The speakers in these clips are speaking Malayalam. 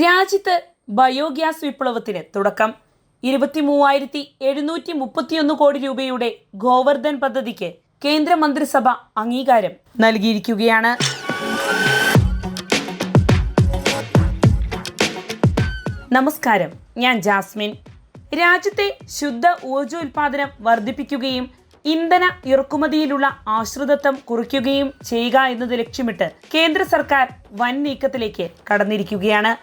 രാജ്യത്ത് ബയോഗ്യാസ് വിപ്ലവത്തിന് തുടക്കം. 23,731 കോടി രൂപയുടെ ഗോവർദ്ധൻ പദ്ധതിക്ക് കേന്ദ്രമന്ത്രിസഭ അംഗീകാരം നൽകിയിരിക്കുകയാണ്. നമസ്കാരം, ഞാൻ ജാസ്മിൻ. രാജ്യത്തെ ശുദ്ധ ഊർജോൽപാദനം വർദ്ധിപ്പിക്കുകയും ഇന്ധന ഇറക്കുമതിയിലുള്ള ആശ്രിതത്വം കുറയ്ക്കുകയും ചെയ്യുക എന്നത് ലക്ഷ്യമിട്ട് കേന്ദ്ര സർക്കാർ വൻ നീക്കത്തിലേക്ക് കടന്നിരിക്കുകയാണ്.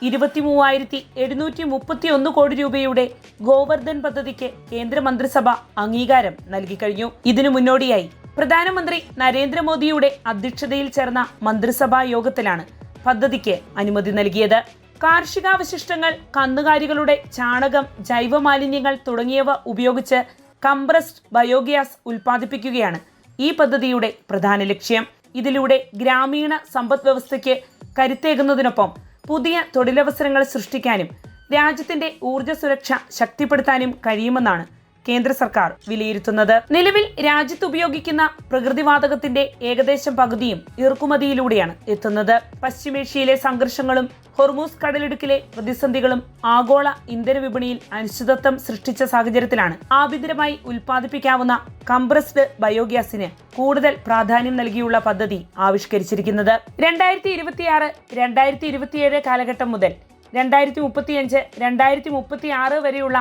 23,731 കോടി രൂപയുടെ ഗോവർദ്ധൻ പദ്ധതിക്ക് കേന്ദ്രമന്ത്രിസഭ അംഗീകാരം നൽകിക്കഴിഞ്ഞു. ഇതിനു മുന്നോടിയായി പ്രധാനമന്ത്രി നരേന്ദ്രമോദിയുടെ അധ്യക്ഷതയിൽ ചേർന്ന മന്ത്രിസഭാ യോഗത്തിലാണ് പദ്ധതിക്ക് അനുമതി നൽകിയത്. കാർഷികാവശിഷ്ടങ്ങൾ, കന്നുകാലികളുടെ ചാണകം, ജൈവമാലിന്യങ്ങൾ തുടങ്ങിയവ ഉപയോഗിച്ച് കംപ്രസ്ഡ് ബയോഗ്യാസ് ഉൽപ്പാദിപ്പിക്കുകയാണ് ഈ പദ്ധതിയുടെ പ്രധാന ലക്ഷ്യം. ഇതിലൂടെ ഗ്രാമീണ സമ്പദ് വ്യവസ്ഥയ്ക്ക് കരുത്തേകുന്നതിനൊപ്പം പുതിയ തൊഴിലവസരങ്ങൾ സൃഷ്ടിക്കാനും രാജ്യത്തിന്റെ ഊർജ്ജ സുരക്ഷ ശക്തിപ്പെടുത്താനും കഴിയുമെന്നാണ് കേന്ദ്ര സർക്കാർ വിലയിരുത്തുന്നത്. നിലവിൽ രാജ്യത്ത് ഉപയോഗിക്കുന്ന പ്രകൃതിവാതകത്തിന്റെ ഏകദേശം പകുതിയും ഇറക്കുമതിയിലൂടെയാണ് എത്തുന്നത്. പശ്ചിമേഷ്യയിലെ സംഘർഷങ്ങളും ഹോർമൂസ് കടലിടുക്കിലെ പ്രതിസന്ധികളും ആഗോള ഇന്ധന വിപണിയിൽ അനിശ്ചിതത്വം സൃഷ്ടിച്ച സാഹചര്യത്തിലാണ് ആഭ്യന്തരമായി ഉൽപ്പാദിപ്പിക്കാവുന്ന കംപ്രസ്ഡ് ബയോഗ്യാസിന് കൂടുതൽ പ്രാധാന്യം നൽകിയുള്ള പദ്ധതി ആവിഷ്കരിച്ചിരിക്കുന്നത്. 2026-2027 കാലഘട്ടം മുതൽ 2035-2036 വരെയുള്ള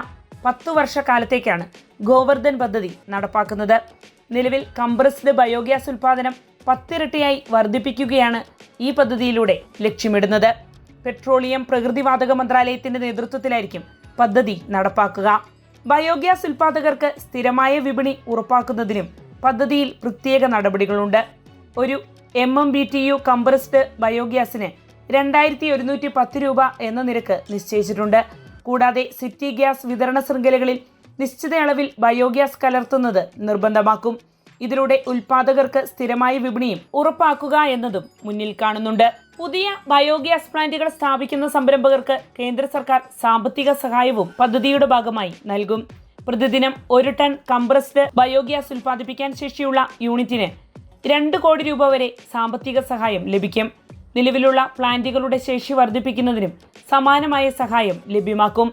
10 വർഷക്കാലത്തേക്കാണ് ഗോവർദ്ധൻ പദ്ധതി നടപ്പാക്കുന്നത്. നിലവിൽ കംപ്രസ്ഡ് ബയോഗ്യാസ് ഉൽപാദനം 10 ഇരട്ടിയായി വർദ്ധിപ്പിക്കുകയാണ് ഈ പദ്ധതിയിലൂടെ ലക്ഷ്യമിടുന്നത്. പെട്രോളിയം പ്രകൃതിവാതക മന്ത്രാലയത്തിന്റെ നേതൃത്വത്തിലായിരിക്കും പദ്ധതി നടപ്പാക്കുക. ബയോഗ്യാസ് ഉൽപാദകർക്ക് സ്ഥിരമായ വിപണി ഉറപ്പാക്കുന്നതിനും പദ്ധതിയിൽ പ്രത്യേക നടപടികളുണ്ട്. ഒരു MMBTU കംപ്രസ്ഡ് ബയോഗ്യാസിന് 2,110 രൂപ എന്ന നിരക്ക് നിശ്ചയിച്ചിട്ടുണ്ട്. കൂടാതെ സിറ്റി ഗ്യാസ് വിതരണ ശൃംഖലകളിൽ നിശ്ചിത അളവിൽ ബയോഗ്യാസ് കലർത്തുന്നത് നിർബന്ധമാക്കും. ഇതിലൂടെ ഉൽപാദകർക്ക് സ്ഥിരമായ വിപണിയും ഉറപ്പാക്കുക എന്നതും മുന്നിൽ കാണുന്നുണ്ട്. പുതിയ ബയോഗ്യാസ് പ്ലാന്റുകൾ സ്ഥാപിക്കുന്ന സംരംഭകർക്ക് കേന്ദ്ര സർക്കാർ സാമ്പത്തിക സഹായവും പദ്ധതിയുടെ ഭാഗമായി നൽകും. പ്രതിദിനം 1 ടൺ കംപ്രസ്ഡ് ബയോഗ്യാസ് ഉൽപ്പാദിപ്പിക്കാൻ ശേഷിയുള്ള യൂണിറ്റിന് 2 കോടി രൂപ വരെ സാമ്പത്തിക സഹായം ലഭിക്കും. നിലവിലുള്ള പ്ലാന്റുകളുടെ ശേഷി വർദ്ധിപ്പിക്കുന്നതിനും സമാനമായ സഹായം ലഭ്യമാക്കും.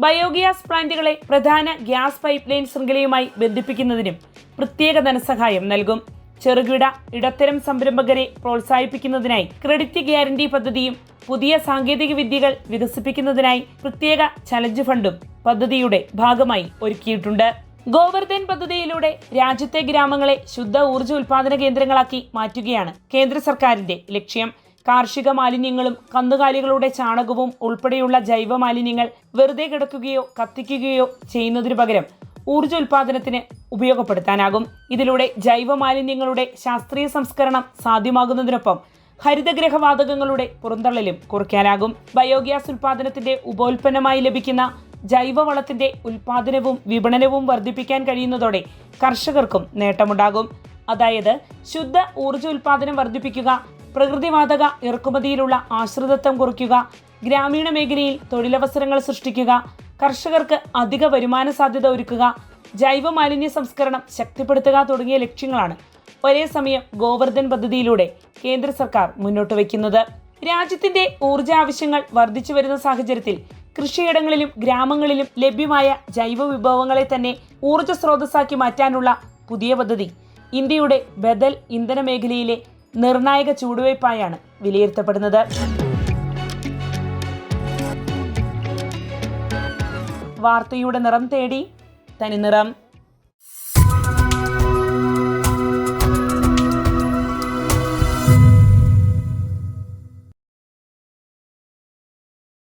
ബയോഗ്യാസ് പ്ലാന്റുകളെ പ്രധാന ഗ്യാസ് പൈപ്പ് ലൈൻ ശൃംഖലയുമായി ബന്ധിപ്പിക്കുന്നതിനും പ്രത്യേക ധനസഹായം നൽകും. ചെറുകിട ഇടത്തരം സംരംഭകരെ പ്രോത്സാഹിപ്പിക്കുന്നതിനായി ക്രെഡിറ്റ് ഗ്യാരണ്ടി പദ്ധതിയും പുതിയ സാങ്കേതിക വിദ്യകൾ വികസിപ്പിക്കുന്നതിനായി പ്രത്യേക ചലഞ്ച് ഫണ്ടും പദ്ധതിയുടെ ഭാഗമായി ഒരുക്കിയിട്ടുണ്ട്. ഗോവർദ്ധൻ പദ്ധതിയിലൂടെ രാജ്യത്തെ ഗ്രാമങ്ങളെ ശുദ്ധ ഊർജ്ജ ഉൽപാദന കേന്ദ്രങ്ങളാക്കി മാറ്റുകയാണ് കേന്ദ്ര സർക്കാരിന്റെ ലക്ഷ്യം. കാർഷിക മാലിന്യങ്ങളും കന്നുകാലികളുടെ ചാണകവും ഉൾപ്പെടെയുള്ള ജൈവ മാലിന്യങ്ങൾ വെറുതെ കിടക്കുകയോ കത്തിക്കുകയോ ചെയ്യുന്നതിനു പകരം ഊർജ്ജ ഉൽപാദനത്തിന് ഉപയോഗപ്പെടുത്താനാകും. ഇതിലൂടെ ജൈവ മാലിന്യങ്ങളുടെ ശാസ്ത്രീയ സംസ്കരണം സാധ്യമാകുന്നതിനൊപ്പം ഹരിതഗ്രഹവാതകങ്ങളുടെ പുറന്തള്ളലും കുറയ്ക്കാനാകും. ബയോഗ്യാസ് ഉൽപാദനത്തിന്റെ ഉപോൽപ്പന്നമായി ലഭിക്കുന്ന ജൈവവളത്തിന്റെ ഉൽപാദനവും വിപണനവും വർദ്ധിപ്പിക്കാൻ കഴിയുന്നതോടെ കർഷകർക്കും നേട്ടമുണ്ടാകും. അതായത് ശുദ്ധ ഊർജ്ജ ഉൽപാദനം വർദ്ധിപ്പിക്കുക, പ്രകൃതിവാതക ഇറക്കുമതിയിലുള്ള ആശ്രിതത്വം കുറയ്ക്കുക, ഗ്രാമീണ മേഖലയിൽ തൊഴിലവസരങ്ങൾ സൃഷ്ടിക്കുക, കർഷകർക്ക് അധിക വരുമാന സാധ്യത ഒരുക്കുക, ജൈവ മാലിന്യ സംസ്കരണം ശക്തിപ്പെടുത്തുക തുടങ്ങിയ ലക്ഷ്യങ്ങളാണ് ഒരേ സമയം ഗോവർദ്ധൻ പദ്ധതിയിലൂടെ കേന്ദ്ര സർക്കാർ മുന്നോട്ട് വയ്ക്കുന്നത്. രാജ്യത്തിന്റെ ഊർജ്ജ ആവശ്യങ്ങൾ വർദ്ധിച്ചു വരുന്ന സാഹചര്യത്തിൽ കൃഷിയിടങ്ങളിലും ഗ്രാമങ്ങളിലും ലഭ്യമായ ജൈവ വിഭവങ്ങളെ തന്നെ ഊർജ്ജ സ്രോതസ്സാക്കി മാറ്റാനുള്ള പുതിയ പദ്ധതി ഇന്ത്യയുടെ ബദൽ ഇന്ധന മേഖലയിലെ നിർണായക ചുവടുവയ്പായാണ് വിലയിരുത്തപ്പെടുന്നത്. വാർത്തയുടെ നിറം തേടി തനിനിറം.